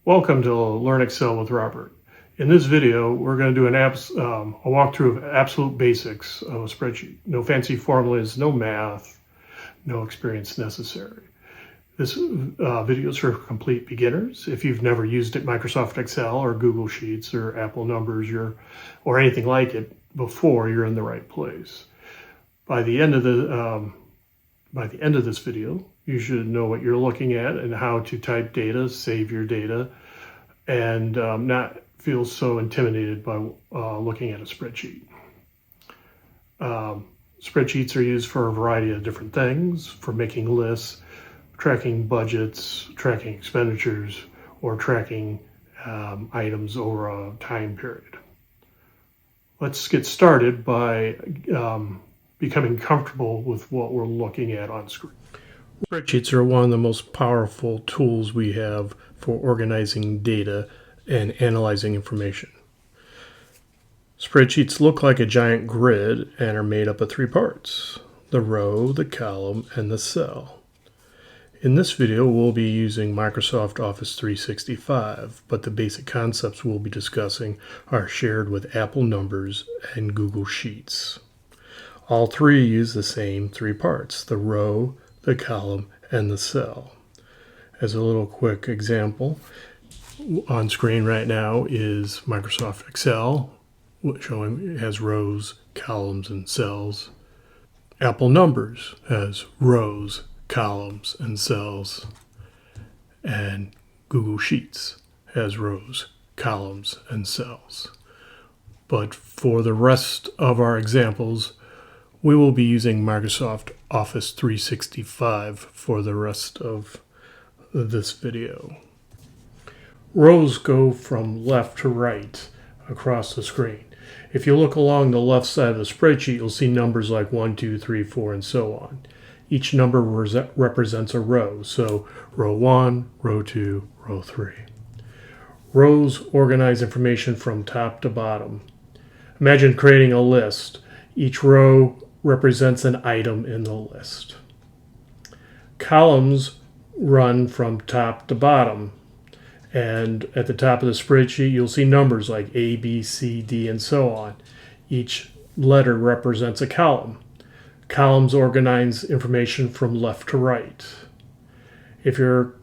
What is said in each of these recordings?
Welcome to Learn Excel with Robert. In this video, we're going to do a walkthrough of absolute basics of a spreadsheet. No fancy formulas, no math, no experience necessary. This video is for complete beginners. If you've never used Microsoft Excel or Google Sheets or Apple Numbers or anything like it before, you're in the right place. By the end of this video, you should know what you're looking at and how to type data, save your data, and not feel so intimidated by looking at a spreadsheet. Spreadsheets are used for a variety of different things, for making lists, tracking budgets, tracking expenditures, or tracking items over a time period. Let's get started by becoming comfortable with what we're looking at on screen. Spreadsheets are one of the most powerful tools we have for organizing data and analyzing information. Spreadsheets look like a giant grid and are made up of three parts: the row, the column, and the cell. In this video, we'll be using Microsoft Office 365, but the basic concepts we'll be discussing are shared with Apple Numbers and Google Sheets. All three use the same three parts: the row, the column, and the cell. As a little quick example, on screen right now is Microsoft Excel, showing it has rows, columns, and cells. Apple Numbers has rows, columns, and cells. And Google Sheets has rows, columns, and cells. But for the rest of our examples, we will be using Microsoft Office 365 for the rest of this video. Rows go from left to right across the screen. If you look along the left side of the spreadsheet, you'll see numbers like 1, 2, 3, 4, and so on. Each number represents a row, so row 1, row 2, row 3. Rows organize information from top to bottom. Imagine creating a list. Each row represents an item in the list. Columns run from top to bottom, and at the top of the spreadsheet you'll see numbers like A, B, C, D, and so on. Each letter represents a column. Columns organize information from left to right. If you're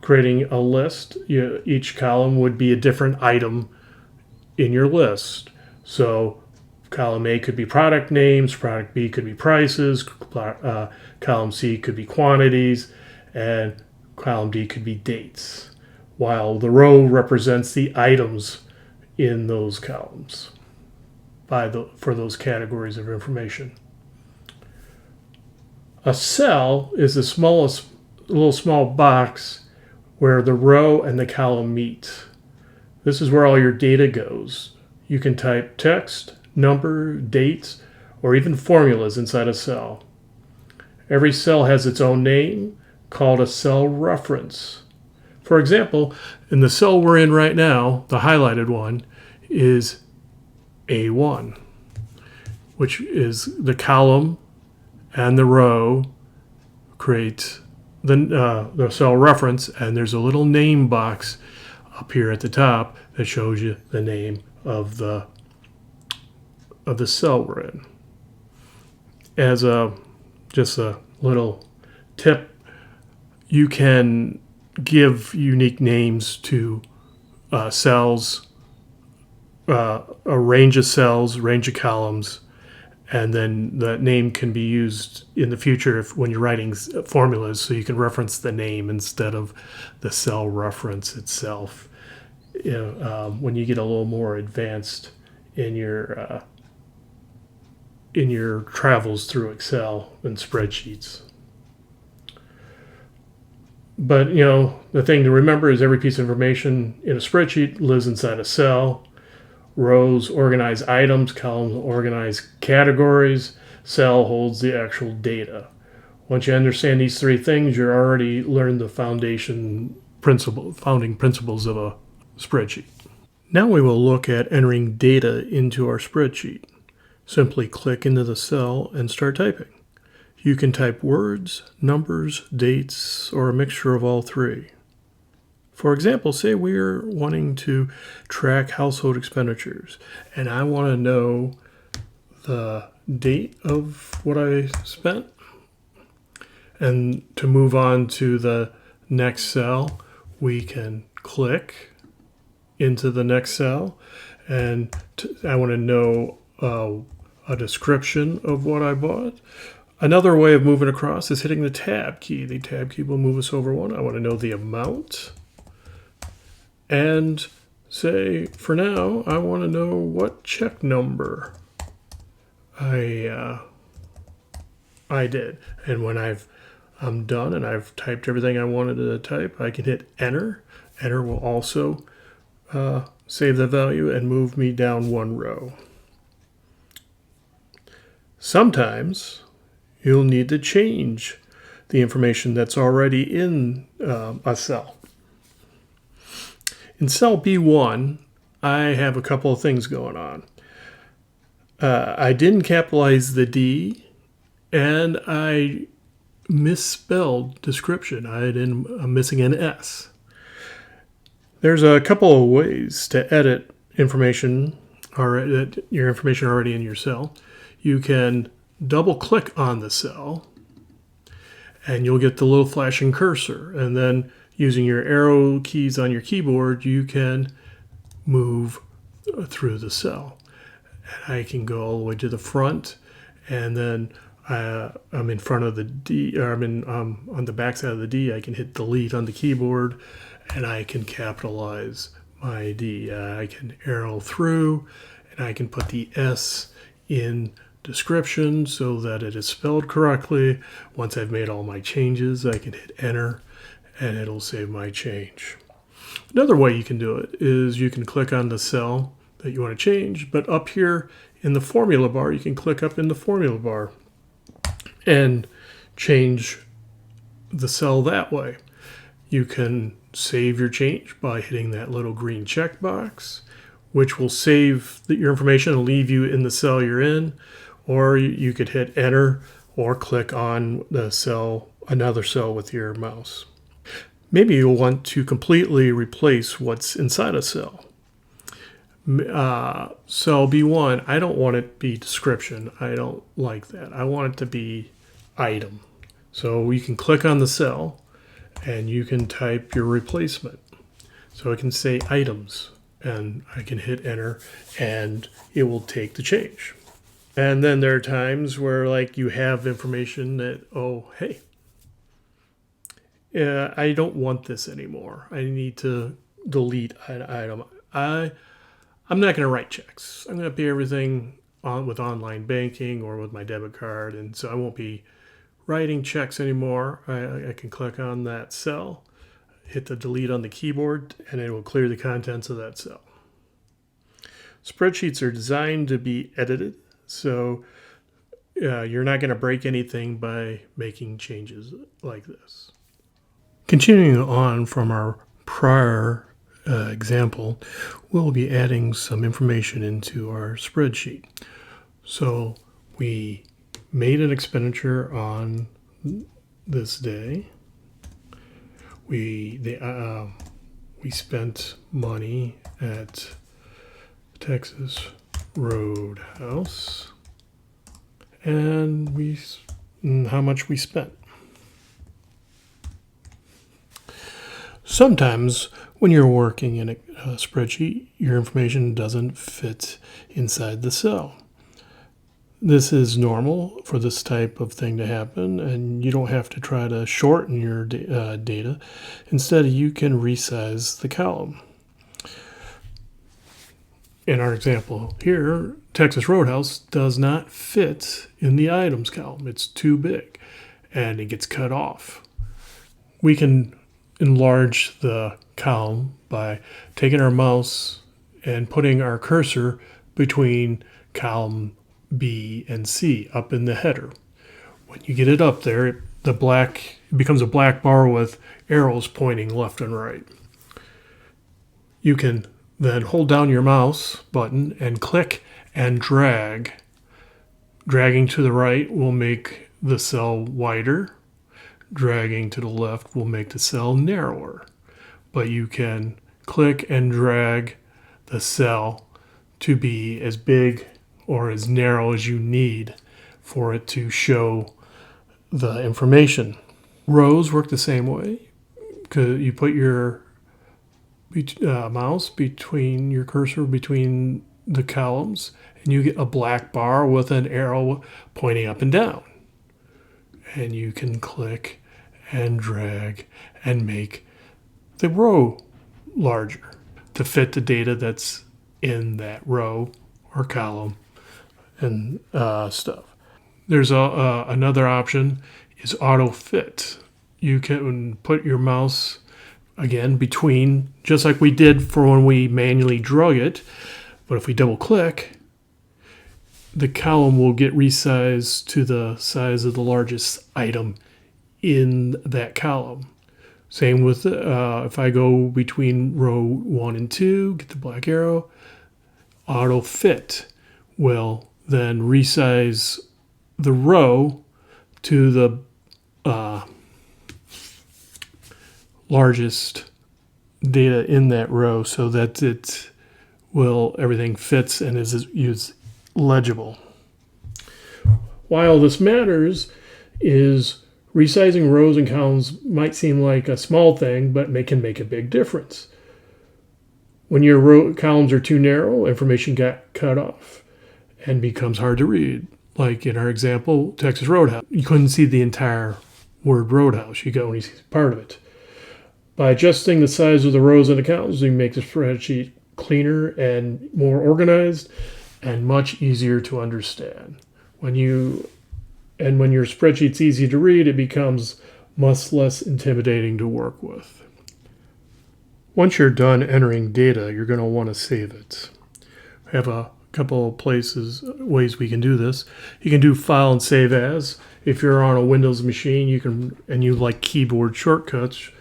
creating a list, each column would be a different item in your list. So column A could be product names, product B could be prices, column C could be quantities, and column D could be dates, while the row represents the items in those columns for those categories of information. A cell is the smallest little small box where the row and the column meet. This is where all your data goes. You can type text, number, dates, or even formulas inside a cell. Every cell has its own name, called a cell reference. For example, in the cell we're in right now, the highlighted one is A1, which is the column and the row create the cell reference, and there's a little name box up here at the top that shows you the name of the cell we're in. As just a little tip, you can give unique names to cells, a range of cells, range of columns, and then that name can be used in the future when you're writing formulas, so you can reference the name instead of the cell reference itself. When you get a little more advanced in your travels through Excel and spreadsheets. But the thing to remember is every piece of information in a spreadsheet lives inside a cell. Rows organize items, columns organize categories, cell holds the actual data. Once you understand these three things, you've already learned the founding principles of a spreadsheet. Now we will look at entering data into our spreadsheet. Simply click into the cell and start typing. You can type words, numbers, dates, or a mixture of all three. For example, say we're wanting to track household expenditures, and I want to know the date of what I spent. And to move on to the next cell, we can click into the next cell, and I want to know a description of what I bought. Another way of moving across is hitting the tab key. The tab key will move us over one. I want to know the amount. And say, for now, I want to know what check number I did. And when I'm done and I've typed everything I wanted to type, I can hit enter. Enter will also save the value and move me down one row. Sometimes you'll need to change the information that's already in a cell. In cell B1, I have a couple of things going on. I didn't capitalize the D, and I misspelled description. I'm missing an S. There's a couple of ways to edit information, or your information already in your cell. You can double click on the cell, and you'll get the little flashing cursor. And then using your arrow keys on your keyboard, you can move through the cell. And I can go all the way to the front, and then I'm in front of the D, or on the back side of the D. I can hit delete on the keyboard, and I can capitalize my D. I can arrow through, and I can put the S in description so that it is spelled correctly. Once I've made all my changes, I can hit enter, and it'll save my change. Another way you can do it is you can click on the cell that you want to change, but up here in the formula bar, you can click up in the formula bar and change the cell that way. You can save your change by hitting that little green checkbox, which will save your information and leave you in the cell you're in, or you could hit enter or click on the cell, another cell with your mouse. Maybe you'll want to completely replace what's inside a cell. Cell B1, I don't want it to be description. I don't like that. I want it to be item. So you can click on the cell and you can type your replacement. So I can say items, and I can hit enter, and it will take the change. And then there are times where like you have information that, oh, hey, I don't want this anymore. I need to delete an item. I'm not going to write checks. I'm going to pay everything with online banking or with my debit card, and so I won't be writing checks anymore. I can click on that cell, hit the delete on the keyboard, and it will clear the contents of that cell. Spreadsheets are designed to be edited, so you're not going to break anything by making changes like this. Continuing on from our prior example, we'll be adding some information into our spreadsheet. So we made an expenditure on this day. We spent money at Texas Roadhouse, and how much we spent. Sometimes when you're working in a spreadsheet, your information doesn't fit inside the cell. This is normal for this type of thing to happen, and you don't have to try to shorten your data. Instead, you can resize the column. In our example here, Texas Roadhouse does not fit in the items column. It's too big, and it gets cut off. We can enlarge the column by taking our mouse and putting our cursor between column B and C up in the header. When you get it up there, it becomes a black bar with arrows pointing left and right. You can then hold down your mouse button and click and drag. Dragging to the right will make the cell wider. Dragging to the left will make the cell narrower. but you can click and drag the cell to be as big or as narrow as you need for it to show the information. Rows work the same way, because you put your mouse between your cursor between the columns, and you get a black bar with an arrow pointing up and down. And you can click and drag and make the row larger to fit the data that's in that row or column and stuff. There's another option is auto fit. You can put your mouse again between, just like we did for when we manually drug it, but if we double click, the column will get resized to the size of the largest item in that column. Same with if I go between row 1 and 2, get the black arrow, auto fit will then resize the row to the largest data in that row, so that everything fits and is legible. Why all this matters is resizing rows and columns might seem like a small thing, but can make a big difference. When your columns are too narrow, information got cut off and becomes hard to read. Like in our example, Texas Roadhouse. You couldn't see the entire word Roadhouse. You could only see part of it. By adjusting the size of the rows and the columns, you make the spreadsheet cleaner and more organized and much easier to understand. When your spreadsheet's easy to read, it becomes much less intimidating to work with. Once you're done entering data, you're going to want to save it. I have a couple of ways we can do this. You can do File and Save As. If you're on a Windows machine, you like keyboard shortcuts,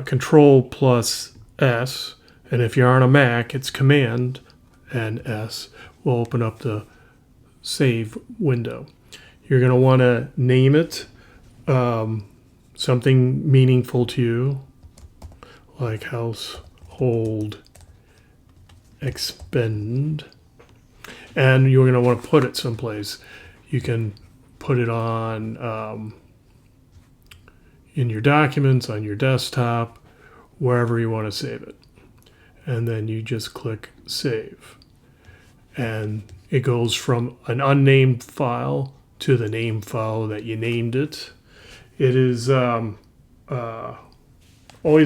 Control plus S, and if you're on a Mac, it's Command and S will open up the Save window. You're going to want to name it something meaningful to you, like household expend, and you're going to want to put it someplace. You can put it on in your documents, on your desktop, wherever you want to save it. And then you just click Save. And it goes from an unnamed file to the named file that you named it. It is always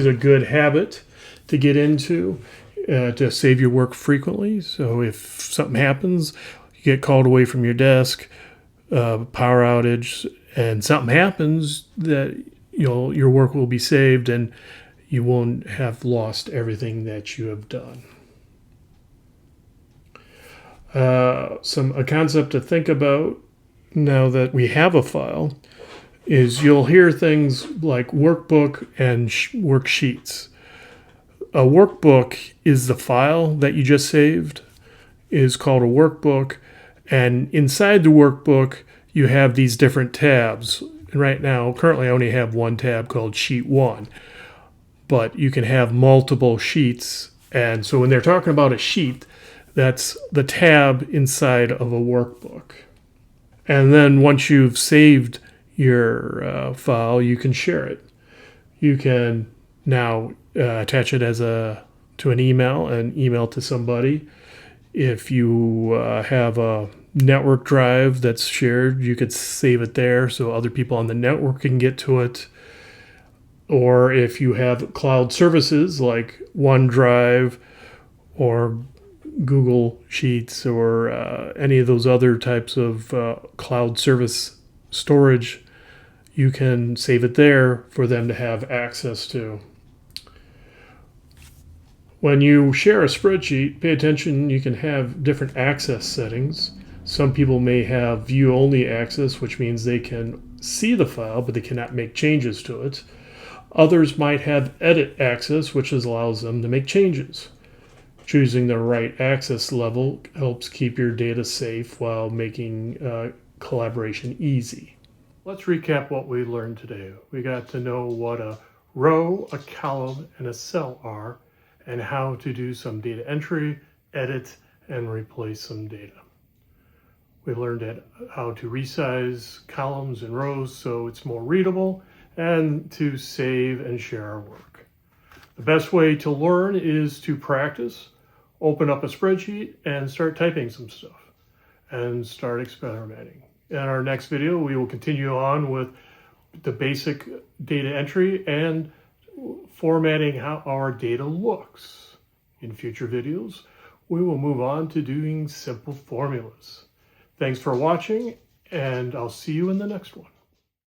a good habit to get into to save your work frequently. So if something happens, you get called away from your desk, power outage, and something happens, that your work will be saved and you won't have lost everything that you have done. A concept to think about now that we have a file is you'll hear things like workbook and worksheets. A workbook is the file that you just saved, is called a workbook, and inside the workbook you have these different tabs. And right now, currently I only have one tab called Sheet 1, but you can have multiple sheets, and so when they're talking about a sheet, that's the tab inside of a workbook. And then once you've saved your file, you can share it. You can now attach it to an email and email to somebody. If you have a network drive that's shared, you could save it there so other people on the network can get to it. Or if you have cloud services like OneDrive or Google Sheets or any of those other types of cloud service storage, you can save it there for them to have access to. When you share a spreadsheet, pay attention, you can have different access settings. Some people may have view-only access, which means they can see the file, but they cannot make changes to it. Others might have edit access, which allows them to make changes. Choosing the right access level helps keep your data safe while making collaboration easy. Let's recap what we learned today. We got to know what a row, a column, and a cell are, and how to do some data entry, edit, and replace some data. We learned how to resize columns and rows so it's more readable, and to save and share our work. The best way to learn is to practice. Open up a spreadsheet and start typing some stuff and start experimenting. In our next video, we will continue on with the basic data entry and formatting how our data looks. In future videos, we will move on to doing simple formulas. Thanks for watching, and I'll see you in the next one.